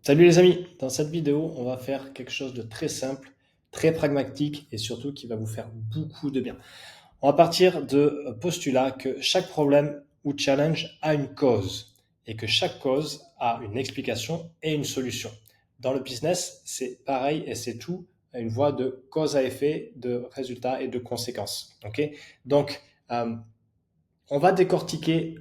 Salut les amis, dans cette vidéo, on va faire quelque chose de très simple, très pragmatique et surtout qui va vous faire beaucoup de bien. On va partir de postulat que chaque problème ou challenge a une cause et que chaque cause a une explication et une solution. Dans le business, c'est pareil et c'est tout une voie de cause à effet, de résultats et de conséquences. Ok. Donc, euh, on va décortiquer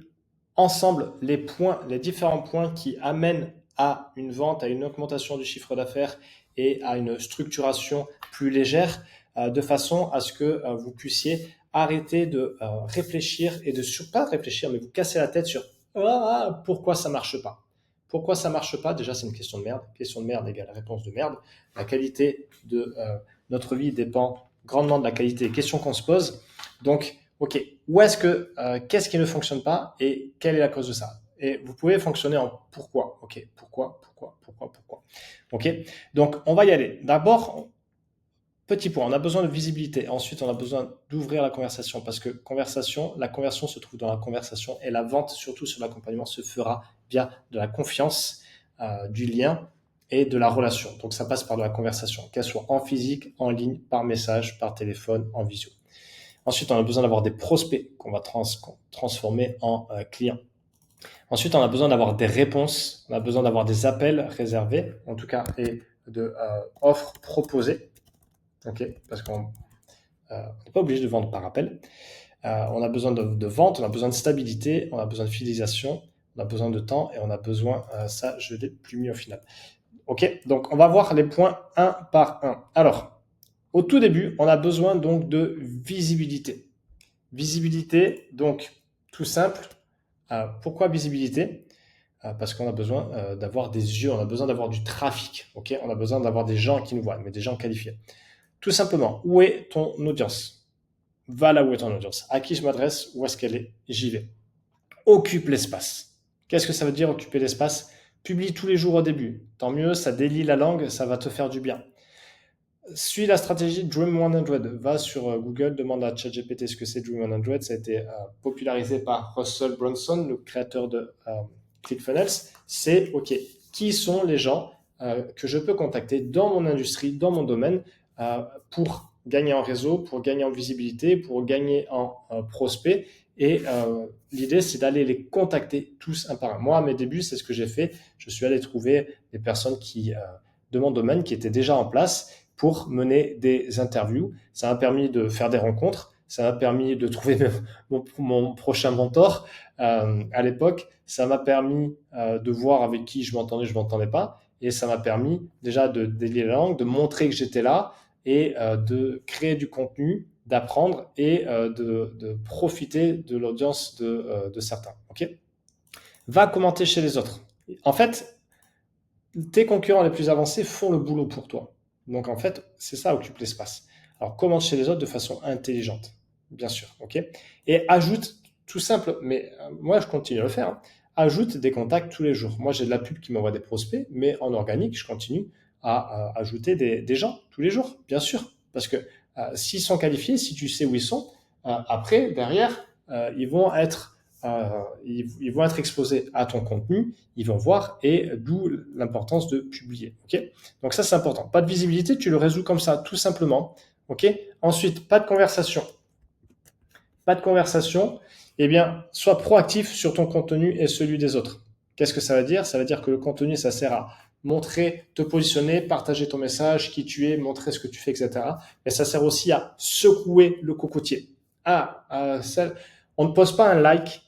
ensemble les points, les différents points qui amènent à une vente, à une augmentation du chiffre d'affaires et à une structuration plus légère, de façon à ce que vous puissiez arrêter de réfléchir et de pas réfléchir, mais vous casser la tête sur pourquoi ça marche pas. Pourquoi ça marche pas? Déjà, c'est une question de merde. Question de merde égale réponse de merde. La qualité de notre vie dépend grandement de la qualité des questions qu'on se pose. Donc, ok, où est-ce que, qu'est-ce qui ne fonctionne pas et quelle est la cause de ça? Et vous pouvez fonctionner en pourquoi. Ok, pourquoi. Ok, donc on va y aller. D'abord, petit point, on a besoin de visibilité. Ensuite, on a besoin d'ouvrir la conversation parce que la conversion se trouve dans la conversation et la vente, surtout sur l'accompagnement, se fera via de la confiance, du lien et de la relation. Donc ça passe par de la conversation, qu'elle soit en physique, en ligne, par message, par téléphone, en visio. Ensuite, on a besoin d'avoir des prospects qu'on va transformer en clients. Ensuite, on a besoin d'avoir des réponses, on a besoin d'avoir des appels réservés, en tout cas, et de offres proposées. Ok, parce qu'on n'est pas obligé de vendre par appel. On a besoin de vente, on a besoin de stabilité, on a besoin de fidélisation, on a besoin de temps et on a besoin, ça je l'ai plus mis au final. Ok, donc on va voir les points un par un. Alors, au tout début, on a besoin donc de visibilité. Visibilité, donc tout simple. Pourquoi visibilité? Parce qu'on a besoin d'avoir des yeux, on a besoin d'avoir du trafic. Ok, on a besoin d'avoir des gens qui nous voient, mais des gens qualifiés. Tout simplement, où est ton audience? Va là où est ton audience. À qui je m'adresse? Où est-ce qu'elle est? J'y vais. Occupe l'espace. Qu'est-ce que ça veut dire occuper l'espace? Publie tous les jours au début. Tant mieux, ça délie la langue, ça va te faire du bien. Suis la stratégie Dream 100. Va sur Google, demande à ChatGPT ce que c'est Dream 100. Ça a été popularisé par Russell Brunson, le créateur de ClickFunnels. C'est, OK, qui sont les gens que je peux contacter dans mon industrie, dans mon domaine, pour gagner en réseau, pour gagner en visibilité, pour gagner en prospect. Et l'idée, c'est d'aller les contacter tous un par un. Moi, à mes débuts, c'est ce que j'ai fait. Je suis allé trouver des personnes de mon domaine qui étaient déjà en place pour mener des interviews. Ça m'a permis de faire des rencontres. Ça m'a permis de trouver mon prochain mentor à l'époque. Ça m'a permis de voir avec qui je m'entendais pas. Et ça m'a permis déjà de délier la langue, de montrer que j'étais là et de créer du contenu, d'apprendre et de profiter de l'audience de certains. Ok. Va commenter chez les autres. En fait, tes concurrents les plus avancés font le boulot pour toi. Donc en fait, c'est ça, occupe l'espace. Alors commente chez les autres de façon intelligente, bien sûr, ok. Et ajoute, tout simple, mais moi je continue à le faire, hein, ajoute des contacts tous les jours. Moi j'ai de la pub qui m'envoie des prospects, mais en organique, je continue à ajouter des gens tous les jours, bien sûr. Parce que s'ils sont qualifiés, si tu sais où ils sont, après, derrière, ils vont être exposés à ton contenu, ils vont voir, et d'où l'importance de publier. Ok. Donc ça, c'est important. Pas de visibilité, tu le résous comme ça, tout simplement. Ok. Ensuite, pas de conversation. Pas de conversation. Eh bien, sois proactif sur ton contenu et celui des autres. Qu'est-ce que ça veut dire? Ça veut dire que le contenu, ça sert à montrer, te positionner, partager ton message, qui tu es, montrer ce que tu fais, etc. Mais ça sert aussi à secouer le cocotier. On ne pose pas un like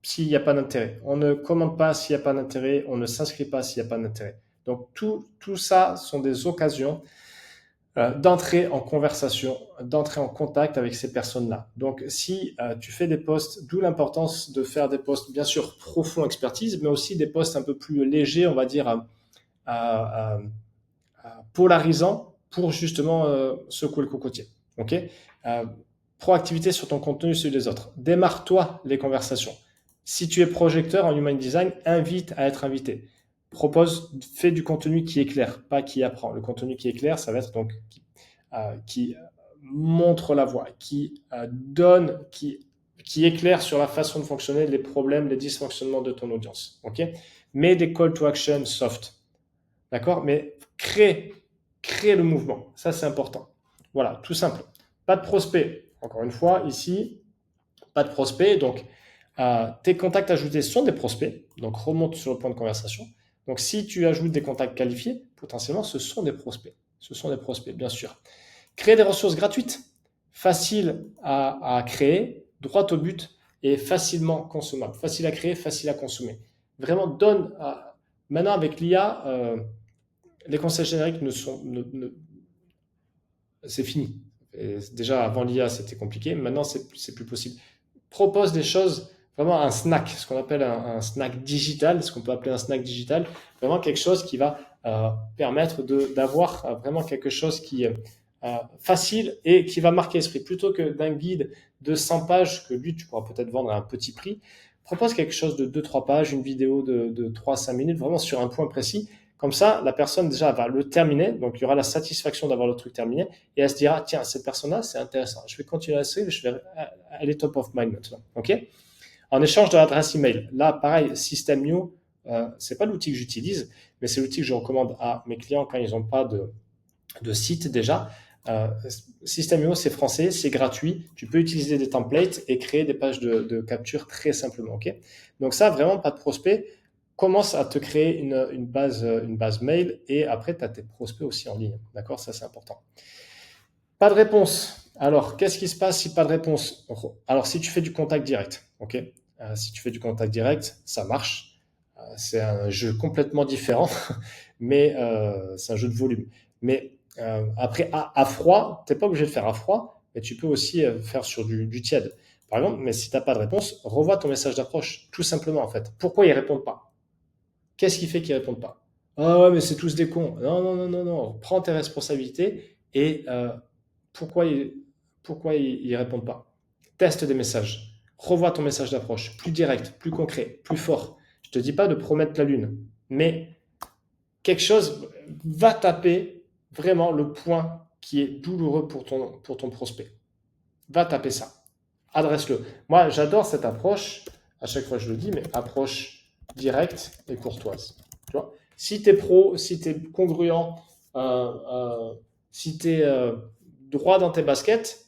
s'il n'y a pas d'intérêt. On ne commande pas s'il n'y a pas d'intérêt. On ne s'inscrit pas s'il n'y a pas d'intérêt. Donc tout ça sont des occasions d'entrer en conversation, d'entrer en contact avec ces personnes-là. Donc si tu fais des posts, d'où l'importance de faire des posts bien sûr profonds expertise, mais aussi des posts un peu plus légers, on va dire polarisants pour justement secouer le cocotier. Ok. euh, Proactivité sur ton contenu et celui des autres. Démarre-toi les conversations. Si tu es projecteur en human design, invite à être invité. Fais du contenu qui est clair, pas qui apprend. Le contenu qui est clair, ça va être donc qui montre la voie, qui éclaire sur la façon de fonctionner, les problèmes, les dysfonctionnements de ton audience. Ok. Mets des call to action soft. d'accord? Mais crée le mouvement. Ça, c'est important. Voilà, tout simple. Pas de prospect. Encore une fois, ici, pas de prospect. Donc, tes contacts ajoutés sont des prospects. Donc, remonte sur le point de conversation. Donc, si tu ajoutes des contacts qualifiés, potentiellement, ce sont des prospects. Ce sont des prospects, bien sûr. Créer des ressources gratuites, faciles à créer, droit au but et facilement consommables. Facile à créer, facile à consommer. Vraiment, donne. Maintenant, avec l'IA, les conseils génériques c'est fini. Et déjà, avant l'IA, c'était compliqué. Maintenant, c'est plus possible. Propose des choses, vraiment un snack, ce qu'on appelle un snack digital, ce qu'on peut appeler un snack digital. Vraiment quelque chose qui va permettre d'avoir vraiment quelque chose qui est facile et qui va marquer l'esprit. Plutôt que d'un guide de 100 pages que lui, tu pourras peut-être vendre à un petit prix, propose quelque chose de 2-3 pages, une vidéo de 3-5 minutes, vraiment sur un point précis. Comme ça, la personne déjà va le terminer, donc il y aura la satisfaction d'avoir le truc terminé, et elle se dira, tiens, cette personne-là, c'est intéressant, je vais continuer à suivre, je vais aller top of mind maintenant. Ok? En échange de l'adresse email, là, pareil, System.io, c'est pas l'outil que j'utilise, mais c'est l'outil que je recommande à mes clients quand ils n'ont pas de site déjà. Euh, System.io, c'est français, c'est gratuit. Tu peux utiliser des templates et créer des pages de capture très simplement. Ok? Donc ça, vraiment pas de prospect. Commence à te créer une base mail et après, tu as tes prospects aussi en ligne. D'accord? Ça, c'est important. Pas de réponse. Alors, qu'est-ce qui se passe si pas de réponse? Alors, si tu fais du contact direct, ok? Si tu fais du contact direct, ça marche. C'est un jeu complètement différent, mais c'est un jeu de volume. Mais après, à froid, tu n'es pas obligé de faire à froid, mais tu peux aussi faire sur du tiède. Par exemple, mais si tu n'as pas de réponse, revois ton message d'approche, tout simplement en fait. Pourquoi ils répondent pas? Qu'est-ce qui fait qu'ils répondent pas? Ah ouais, mais c'est tous des cons. Non, non, non, non, non. Prends tes responsabilités et pourquoi ils répondent pas? Teste des messages. Revois ton message d'approche. Plus direct, plus concret, plus fort. Je te dis pas de promettre la lune, mais quelque chose va taper vraiment le point qui est douloureux pour ton prospect. Va taper ça. Adresse-le. Moi, j'adore cette approche. À chaque fois, je le dis, mais approche directe et courtoise. Tu vois, si tu es pro, si tu es congruent, euh, euh, si tu es droit dans tes baskets,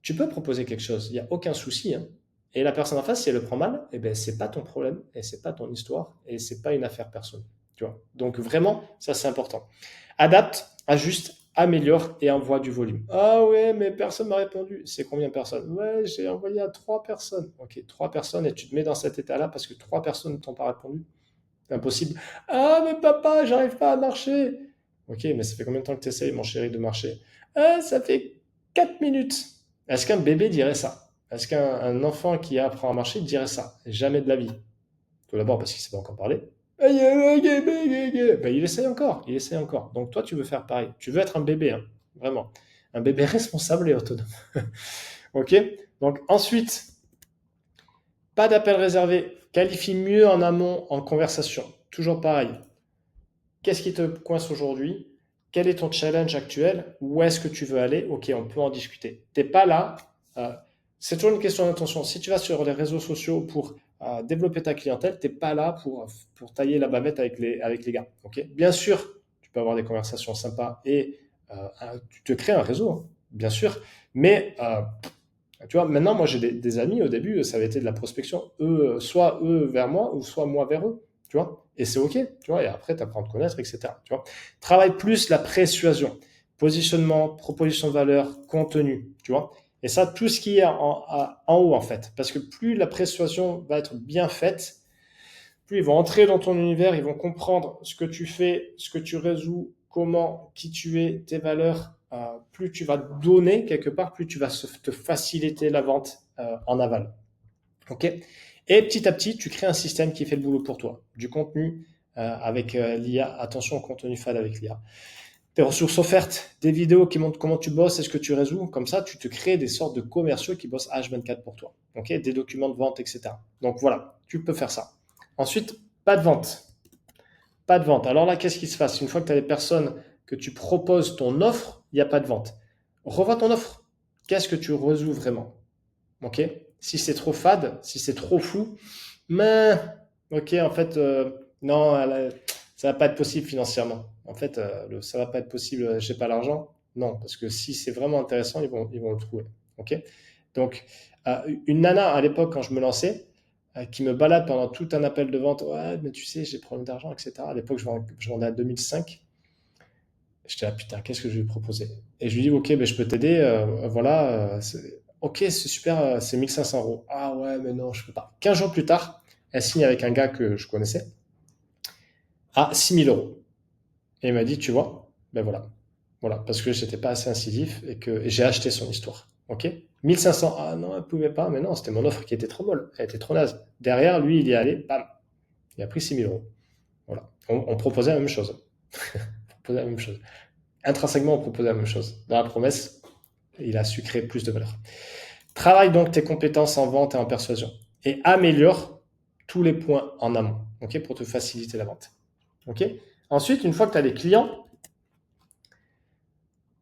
tu peux proposer quelque chose. Il n'y a aucun souci. Hein. Et la personne en face, si elle le prend mal, eh ben, c'est pas ton problème et c'est pas ton histoire et c'est pas une affaire personnelle. Tu vois. Donc vraiment, ça c'est important. Adapte, ajuste, améliore et envoie du volume. Ah ouais, mais personne m'a répondu. C'est combien de personnes? Ouais, j'ai envoyé à 3 personnes. Ok, 3 personnes et tu te mets dans cet état-là parce que 3 personnes ne t'ont pas répondu. C'est impossible. Ah mais papa, j'arrive pas à marcher. Ok, mais ça fait combien de temps que tu essayes, mon chéri, de marcher? Ah, ça fait 4 minutes. Est-ce qu'un bébé dirait ça? Est-ce qu'un enfant qui apprend à marcher dirait ça? Jamais de la vie. Tout d'abord parce qu'il ne sait pas encore parler. Ben, il essaye encore, il essaye encore. Donc toi, tu veux faire pareil. Tu veux être un bébé, hein, vraiment. Un bébé responsable et autonome. Ok? Donc ensuite, pas d'appel réservé. Qualifie mieux en amont en conversation. Toujours pareil. Qu'est-ce qui te coince aujourd'hui? Quel est ton challenge actuel? Où est-ce que tu veux aller? Ok, on peut en discuter. T'es pas là. euh, c'est toujours une question d'intention. Si tu vas sur les réseaux sociaux pour développer ta clientèle, t'es pas là pour tailler la bavette avec les gars. Ok? Bien sûr, tu peux avoir des conversations sympas et tu te crées un réseau, hein, bien sûr. Mais tu vois, maintenant, moi, j'ai des amis, au début, ça avait été de la prospection. Soit eux vers moi, ou soit moi vers eux, tu vois. Et c'est OK, tu vois. Et après, tu apprends à te connaître, etc. Tu vois. Travaille plus la persuasion, positionnement, proposition de valeur, contenu, tu vois. Et ça, tout ce qui est en haut, en fait. Parce que plus la persuasion va être bien faite, plus ils vont entrer dans ton univers, ils vont comprendre ce que tu fais, ce que tu résous, comment, qui tu es, tes valeurs. Plus tu vas donner quelque part, plus tu vas te faciliter la vente en aval. Ok. Et petit à petit, tu crées un système qui fait le boulot pour toi. Du contenu avec l'IA. Attention au contenu fade avec l'IA. Des ressources offertes, des vidéos qui montrent comment tu bosses et ce que tu résous. Comme ça, tu te crées des sortes de commerciaux qui bossent H24 pour toi. Ok. Des documents de vente, etc. Donc voilà, tu peux faire ça. Ensuite, pas de vente. Pas de vente. Alors là, qu'est-ce qui se passe? Une fois que tu as des personnes que tu proposes ton offre, il n'y a pas de vente. Revois ton offre. Qu'est-ce que tu résous vraiment? Ok. Si c'est trop fade, si c'est trop fou, mais ok, en fait, non, ça va pas être possible financièrement. En fait, ça va pas être possible, j'ai pas l'argent. Non, parce que si c'est vraiment intéressant, ils vont le trouver. Ok? Donc, une nana à l'époque, quand je me lançais, qui me balade pendant tout un appel de vente, ouais, mais tu sais, j'ai problème d'argent, etc. À l'époque, je vendais à 2005. J'étais là, putain, qu'est-ce que je vais lui proposer? Et je lui dis, ok, ben, je peux t'aider, voilà, ok, c'est super, c'est 1 500 euros. Ah ouais, mais non, je peux pas. 15 jours plus tard, elle signe avec un gars que je connaissais à 6 000 euros. Et il m'a dit, tu vois, ben voilà. Voilà, parce que j'étais pas assez incisif et j'ai acheté son histoire. Ok? 1 500, ah non, elle pouvait pas, mais non, c'était mon offre qui était trop molle, elle était trop naze. Derrière, lui, il y est allé, bam, il a pris 6 000 euros. Voilà. On proposait la même chose. On proposait la même chose. Intrinsèquement, on proposait la même chose. Dans la promesse, il a su créer plus de valeur. Travaille donc tes compétences en vente et en persuasion et améliore tous les points en amont, ok, pour te faciliter la vente. Ok. Ensuite, une fois que tu as les clients,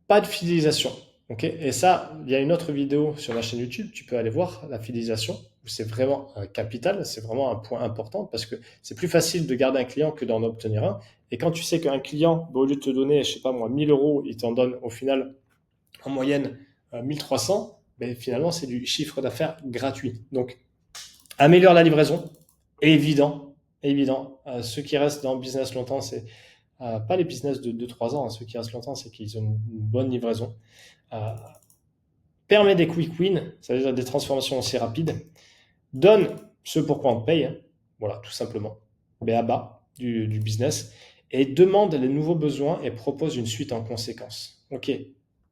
pas de fidélisation. Ok. Et ça, il y a une autre vidéo sur ma chaîne YouTube, tu peux aller voir la fidélisation, où c'est vraiment capital, c'est vraiment un point important parce que c'est plus facile de garder un client que d'en obtenir un. Et quand tu sais qu'un client, au lieu de te donner, je sais pas moi, 1 000 euros, il t'en donne au final en moyenne 1 300, ben, finalement, c'est du chiffre d'affaires gratuit. Donc, améliore la livraison, évident, évident. Ceux qui restent dans le business longtemps, c'est pas les business de 2 3 ans, hein. Ceux qui restent longtemps, c'est qu'ils ont une bonne livraison. Euh, Permet des quick wins, c'est-à-dire des transformations aussi rapides. Donne ce pourquoi on te paye, hein. Voilà, tout simplement. B.A.-ba du business. Et demande les nouveaux besoins et propose une suite en conséquence. Ok,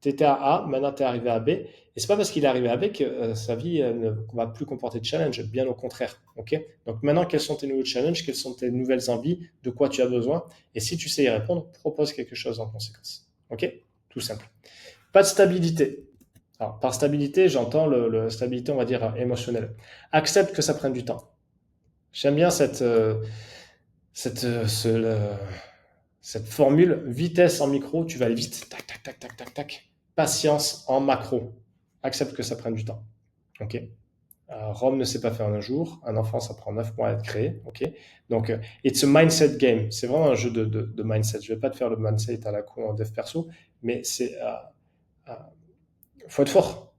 tu étais à A, maintenant tu es arrivé à B. Et c'est pas parce qu'il est arrivé à B que sa vie ne va plus comporter de challenge, bien au contraire. Ok, donc maintenant, quels sont tes nouveaux challenges, quelles sont tes nouvelles envies, de quoi tu as besoin. Et si tu sais y répondre, propose quelque chose en conséquence. Ok, tout simple. Pas de stabilité. Alors, par stabilité, j'entends stabilité, on va dire, émotionnelle. Accepte que ça prenne du temps. J'aime bien cette, cette formule, vitesse en micro, tu vas aller vite, tac, tac, tac, tac, tac, tac. Patience en macro. Accepte que ça prenne du temps. Ok. Rome ne s'est pas fait en un jour. Un enfant, ça prend 9 mois à être créé. Ok. Donc, it's a mindset game. C'est vraiment un jeu de mindset. Je vais pas te faire le mindset à la con en dev perso, mais euh, faut être fort.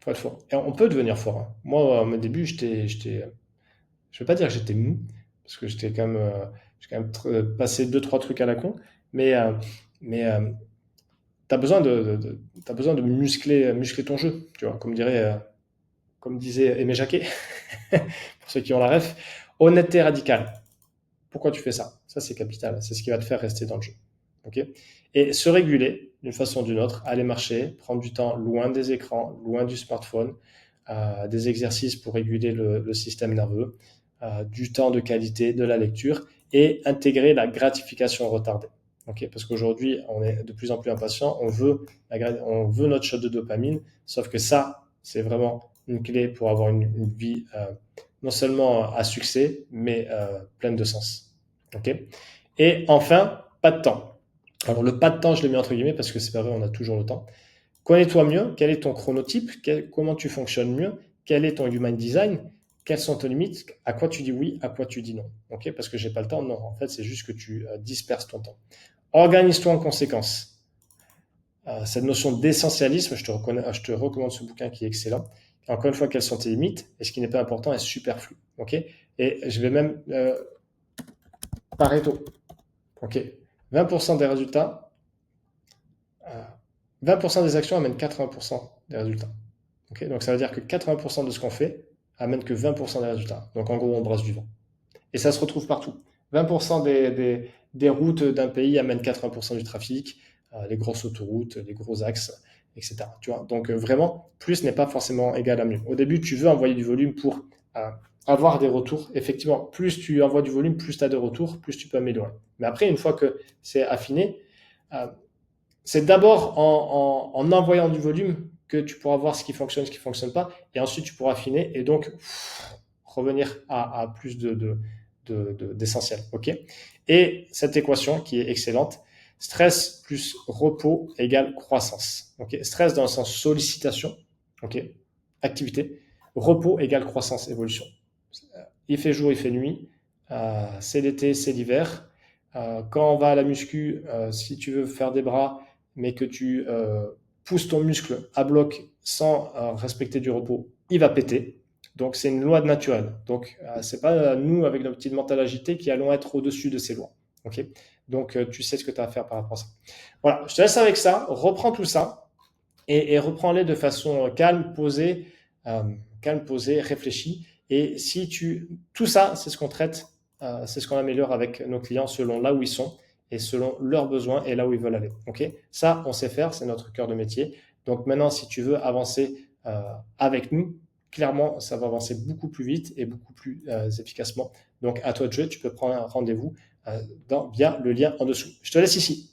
Faut être fort. Et on peut devenir fort, hein. Moi, à mon début, je vais pas dire que j'étais mou, parce que j'ai quand même passé deux, trois trucs à la con, mais, mais tu as besoin t'as besoin de muscler ton jeu, tu vois, comme disait Aimé Jacquet, pour ceux qui ont la ref, honnêteté radicale. Pourquoi tu fais ça? Ça, c'est capital, c'est ce qui va te faire rester dans le jeu. Ok. Et se réguler d'une façon ou d'une autre, aller marcher, prendre du temps loin des écrans, loin du smartphone, des exercices pour réguler le système nerveux, du temps de qualité, de la lecture et intégrer la gratification retardée. Okay, parce qu'aujourd'hui, on est de plus en plus impatient, on veut notre shot de dopamine, sauf que ça, c'est vraiment une clé pour avoir une vie non seulement à succès, mais pleine de sens. Okay. Et enfin, pas de temps. Alors le pas de temps, je l'ai mis entre guillemets parce que c'est pas vrai, on a toujours le temps. Connais-toi mieux, quel est ton chronotype, comment tu fonctionnes mieux, quel est ton human design, quelles sont tes limites, à quoi tu dis oui, à quoi tu dis non. Ok, parce que j'ai pas le temps, non, en fait c'est juste que tu disperses ton temps. Organise-toi en conséquence. Cette notion d'essentialisme, je te recommande ce bouquin qui est excellent. Encore une fois, quelles sont tes limites et ce qui n'est pas important est superflu. Ok, et je vais même Pareto. Ok, 20% des résultats, 20% des actions amènent 80% des résultats. Okay, donc ça veut dire que 80% de ce qu'on fait amène que 20% des résultats. Donc en gros, on brasse du vent. Et ça se retrouve partout. 20% des routes d'un pays amènent 80% du trafic, les grosses autoroutes, les gros axes, etc. Tu vois, donc vraiment, plus n'est pas forcément égal à mieux. Au début, tu veux envoyer du volume pour avoir des retours. Effectivement, plus tu envoies du volume, plus tu as de retours, plus tu peux améliorer. Mais après, une fois que c'est affiné, euh, c'est d'abord en envoyant du volume que tu pourras voir ce qui fonctionne, ce qui ne fonctionne pas, et ensuite tu pourras affiner et donc revenir à plus d'essentiel. Ok. Et cette équation qui est excellente, stress plus repos égale croissance. Ok. Stress dans le sens sollicitation, ok, activité, repos égale croissance, évolution. Il fait jour, il fait nuit, c'est l'été, c'est l'hiver. Quand on va à la muscu, si tu veux faire des bras, mais que tu pousses ton muscle à bloc sans respecter du repos, il va péter. Donc c'est une loi naturelle. Donc c'est pas nous avec notre petite mentale agitée qui allons être au-dessus de ces lois. Ok. Donc tu sais ce que tu as à faire par rapport à ça. Voilà, je te laisse avec ça. Reprends tout ça et reprends-les de façon euh, calme, posée, réfléchie. Et si tout ça, c'est ce qu'on traite, c'est ce qu'on améliore avec nos clients selon là où ils sont et selon leurs besoins et là où ils veulent aller. Ok. Ça, on sait faire, c'est notre cœur de métier. Donc maintenant, si tu veux avancer avec nous, clairement, ça va avancer beaucoup plus vite et beaucoup plus efficacement. Donc à toi de jouer, tu peux prendre un rendez-vous via le lien en dessous. Je te laisse ici.